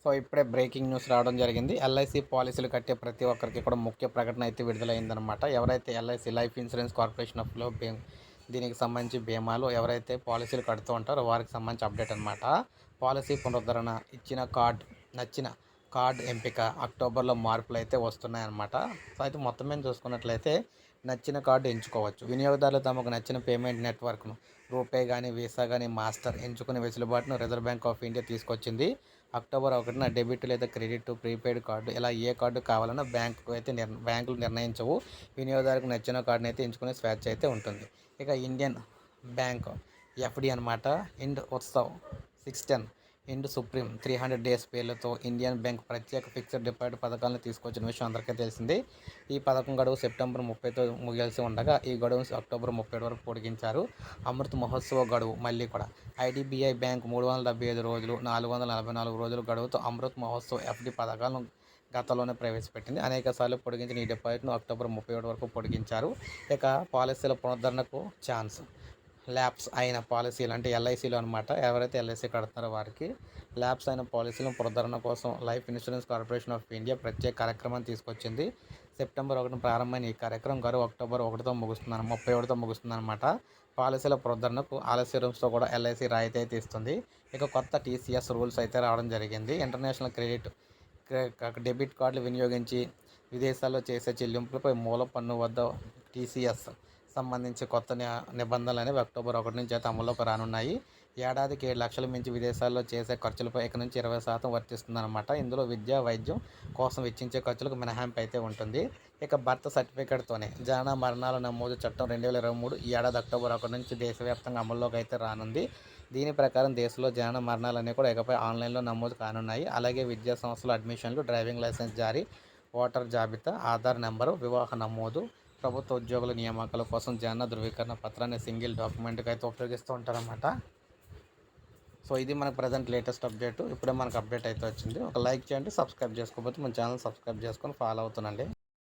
So ఇప్పుడే breaking news రావడం జరిగింది. ఎల్ఐసి పాలిసీలు కట్టే ప్రతి ఒక్కరికి కూడా ముఖ్య ప్రకటన అయితే విడుదలైందనమాట. ఎవరైతే ఎల్ఐసి లైఫ్ ఇన్సూరెన్స్ కార్పొరేషన్ ఆఫ్‌లో దీనికి సంబంధించి బీమాలు ఎవరైతే పాలిసీలు కడుతూ ఉంటారో వారికి సంబంధించి అప్డేట్ అనమాట. పాలసీ పునరుద్ధరణ, నచ్చిన కార్డ్ ఎంపిక, అక్టోబర్‌లో మార్పులైతే వస్తున్నాయన్నమాట. సో అయితే మొత్తం మీద చూసుకున్నట్లయితే నచ్చిన కార్డు ఎంచుకోవచ్చు. వినియోగదారులు తమకు నచ్చిన పేమెంట్ నెట్వర్క్‌ను రూపే గానీ, వీసా గానీ, మాస్టర్ ఎంచుకునే వెసులుబాటును రిజర్వ్ బ్యాంక్ ఆఫ్ ఇండియా తీసుకొచ్చింది. అక్టోబర్ 1న డెబిట్ లేదా క్రెడిట్, ప్రీపెయిడ్ కార్డు ఇలా ఏ కార్డు కావాలన్నా బ్యాంకులు నిర్ణయించవు. వినియోగదారులకు నచ్చిన కార్డునైతే ఎంచుకునే స్వేచ్ఛ అయితే ఉంటుంది. ఇక ఇండియన్ బ్యాంక్ ఎఫ్‌డి అనమాట. ఇండ్ ఉత్సవ్ 610 ఇండ్ సుప్రీం 300 డేస్ పేర్లతో ఇండియన్ బ్యాంక్ ప్రత్యేక ఫిక్స్డ్ డిపాజిట్ పథకాలను తీసుకొచ్చిన విషయం అందరికీ తెలిసిందే. ఈ పథకం గడువు సెప్టెంబర్ 30తో ముగియాల్సి ఉండగా ఈ గడువును అక్టోబర్ 30 వరకు పొడిగించారు. అమృత్ మహోత్సవ గడువు మళ్ళీ కూడా ఐడిబిఐ బ్యాంక్ 375 రోజులు, 444 రోజులు గడువుతో అమృత్ మహోత్సవ్ ఎఫ్‌డి పథకాలను గతంలోనే ప్రవేశపెట్టింది. అనేకసార్లు పొడిగించిన ఈ డిపాజిట్ను అక్టోబర్ 31 వరకు పొడిగించారు. ఇక పాలసీల పునరుద్ధరణకు ఛాన్స్. ల్యాప్స్ అయిన పాలసీలు అంటే ఎల్ఐసీలు అనమాట. ఎవరైతే ఎల్ఐసీ కడుతున్నారో వారికి ల్యాప్స్ అయిన పాలసీలను పునరుద్ధరణ కోసం life insurance corporation of India ప్రత్యేక కార్యక్రమాన్ని తీసుకొచ్చింది. సెప్టెంబర్ 1న ప్రారంభమైన ఈ కార్యక్రమం గడువు అక్టోబర్ 31తో ముగుస్తుందన్నమాట. పాలసీల పునరుద్ధరణకు ఆలస్యంతో కూడా ఎల్ఐసి రాయితీ అయితే ఇస్తుంది. ఇక కొత్త టీసీఎస్ రూల్స్ అయితే రావడం జరిగింది. ఇంటర్నేషనల్ డెబిట్ కార్డులు వినియోగించి విదేశాల్లో చేసే చెల్లింపులపై మూల పన్ను వద్ద టీసీఎస్ సంబంధించి కొత్త నిబంధనలు అనేవి అక్టోబర్ 1 నుంచి అయితే అమల్లోకి రానున్నాయి. ఏడాదికి 7 లక్షల మించి విదేశాల్లో చేసే ఖర్చులపై ఇక నుంచి 20% వర్తిస్తుందన్నమాట. ఇందులో విద్య, వైద్యం కోసం వెచ్చించే ఖర్చులకు మినహాయింపు అయితే ఉంటుంది. ఇక బర్త్ సర్టిఫికేట్తోనే జనన మరణాల నమోదు చట్టం 2023 ఈ ఏడాది అక్టోబర్ 1 నుంచి దేశవ్యాప్తంగా అమల్లోకి అయితే రానుంది. దీని ప్రకారం దేశంలో జనన మరణాలన్నీ కూడా ఇకపై ఆన్లైన్లో నమోదు కానున్నాయి. అలాగే విద్యా సంస్థల అడ్మిషన్లు, డ్రైవింగ్ లైసెన్స్ జారీ, ఓటర్ జాబితా, ఆధార్ నెంబరు, వివాహ నమోదు, ప్రభుత్వ ఉద్యోగుల నియామకాల కోసం జనన ధృవీకరణ పత్రాన్ని సింగిల్ డాక్యుమెంట్‌గా అయితే ఉపయోగిస్తూ ఉంటారన్నమాట. సో ఇది మనకు ప్రజెంట్ లేటెస్ట్ అప్డేట్. ఇప్పుడే మనకు అప్డేట్ అయితే వచ్చింది. ఒక లైక్ చేయండి. సబ్స్క్రైబ్ చేసుకోకపోతే మన ఛానల్ సబ్స్క్రైబ్ చేసుకొని ఫాలో అవుతుండండి.